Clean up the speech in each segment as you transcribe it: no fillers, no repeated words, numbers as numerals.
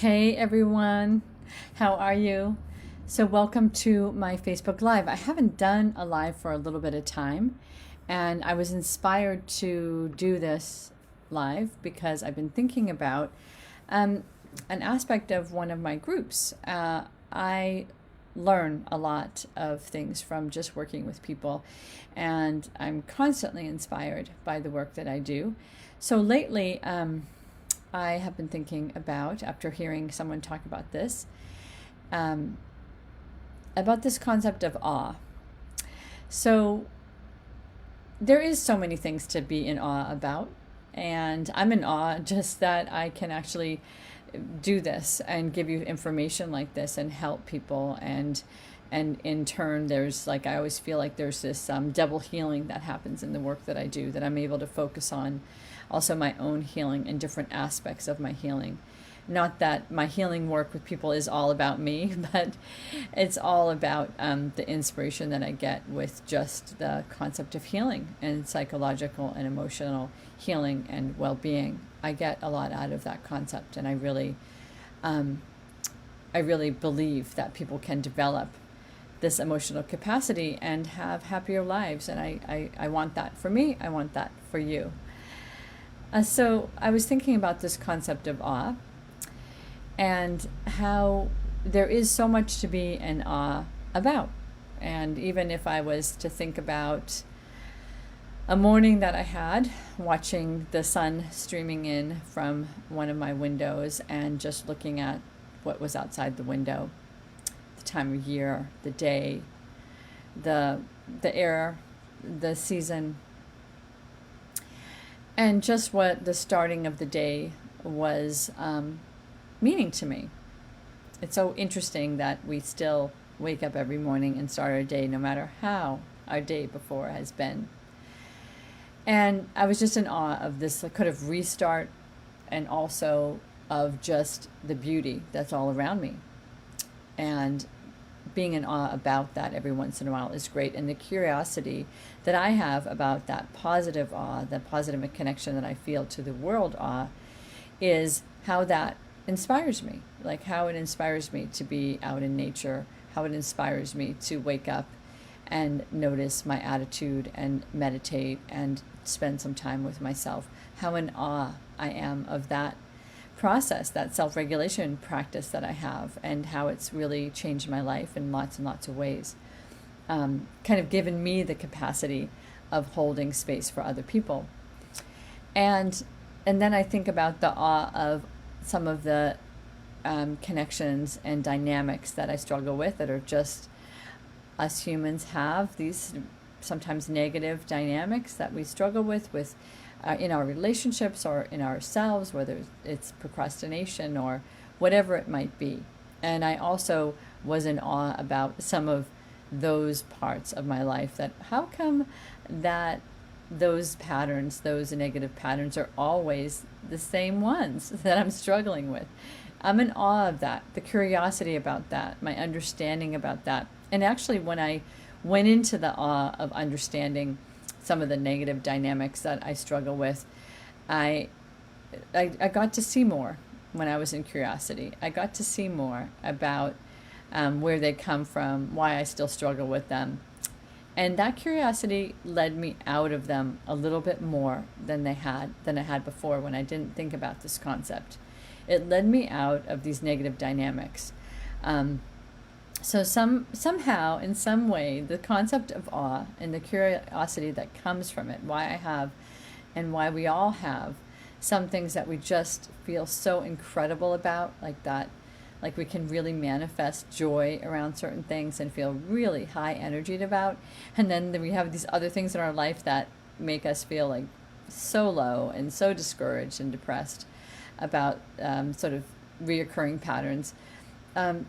Hey everyone, how are you? So, welcome to my Facebook Live. I haven't done a live for a little bit of time, and I was inspired to do this live because I've been thinking about um, an aspect of one of my groups. I learn a lot of things from just working with people, and I'm constantly inspired by the work that I do. So, lately, I have been thinking about, after hearing someone talk um, about this concept of awe. So there is so many things to be in awe about, and I'm in awe just that I can actually do this and give you information like this and help people, and in turn there's, like, I always feel like there's this double healing that happens in the work that I do, that I'm able to focus on also my own healing and different aspects of my healing. Not that my healing work with people is all about me, but it's all about the inspiration that I get with just the concept of healing and psychological and emotional healing and well-being. I get a lot out of that concept, and um, I really believe that people can develop this emotional capacity and have happier lives. And I want that for me. I want that for you. So I was thinking about this concept of awe and how there is so much to be in awe about. And even if I was to think about a morning that I had watching the sun streaming in from one of my windows and just looking at what was outside the window, the time of year, the day, the air, the season, and just what the starting of the day was meaning to me. It's so interesting that we still wake up every morning and start our day, no matter how our day before has been. And I was just in awe of this kind of restart, and also of just the beauty that's all around me. And being in awe about that every once in a while is great. And the curiosity that I have about that positive awe, the positive connection that I feel to the world awe, is how that inspires me. Like how it inspires me to be out in nature, how it inspires me to wake up and notice my attitude and meditate and spend some time with myself. How in awe I am of that process, that self-regulation practice that I have, and how it's really changed my life in lots and lots of ways. Kind of given me the capacity of holding space for other people. And then I think about the awe of some of the connections and dynamics that I struggle with, that are just us humans have these sometimes negative dynamics that we struggle with in our relationships or in ourselves, whether it's procrastination or whatever it might be. And I also was in awe about some of those parts of my life, that how come that those patterns, those negative patterns, are always the same ones that I'm struggling with. I'm in awe of that, the curiosity about that, my understanding about that. And actually, when I went into the awe of understanding some of the negative dynamics that I struggle with, I got to see more when I was in curiosity. I got to see more about where they come from, why I still struggle with them. And that curiosity led me out of them a little bit more than I had before, when I didn't think about this concept. It led me out of these negative dynamics. So somehow, in some way, the concept of awe and the curiosity that comes from it, why I have and why we all have some things that we just feel so incredible about, like that, like we can really manifest joy around certain things and feel really high energied about. And then we have these other things in our life that make us feel like so low and so discouraged and depressed about sort of reoccurring patterns.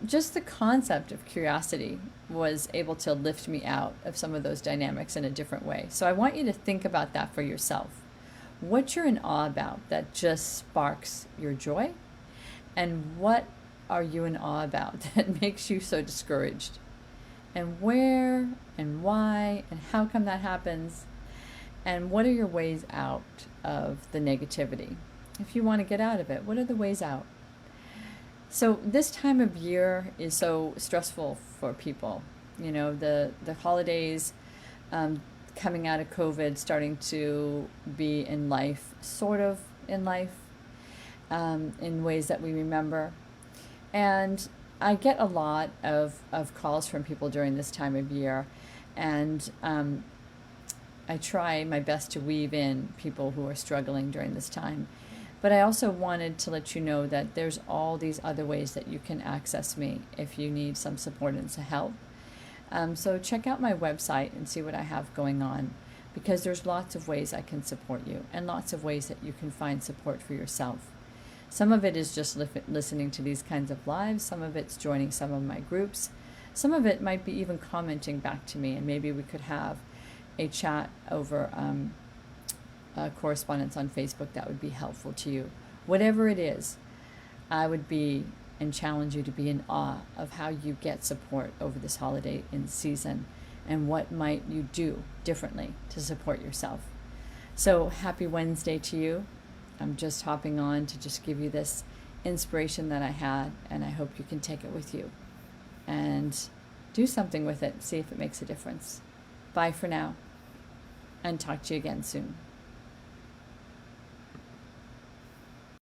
Just the concept of curiosity was able to lift me out of some of those dynamics in a different way. So I want you to think about that for yourself. What you're in awe about that just sparks your joy, and what are you in awe about that makes you so discouraged, and where and why and how come that happens, and what are your ways out of the negativity? If you want to get out of it, what are the ways out? So this time of year is so stressful for people. You know, the holidays, um, coming out of COVID, starting to be in life, sort of in life, in ways that we remember. And I get a lot of calls from people during this time of year, and I try my best to weave in people who are struggling during this time. But I also wanted to let you know that there's all these other ways that you can access me if you need some support and some help. So check out my website and see what I have going on, because there's lots of ways I can support you and lots of ways that you can find support for yourself. Some of it is just listening to these kinds of lives. Some of it's joining some of my groups. Some of it might be even commenting back to me, and maybe we could have a chat over correspondence on Facebook that would be helpful to you. Whatever it is, I would be and challenge you to be in awe of how you get support over this holiday in season, and what might you do differently to support yourself. So happy Wednesday to you. I'm just hopping on to just give you this inspiration that I had, and I hope you can take it with you and do something with it. See if it makes a difference. Bye for now, and talk to you again soon.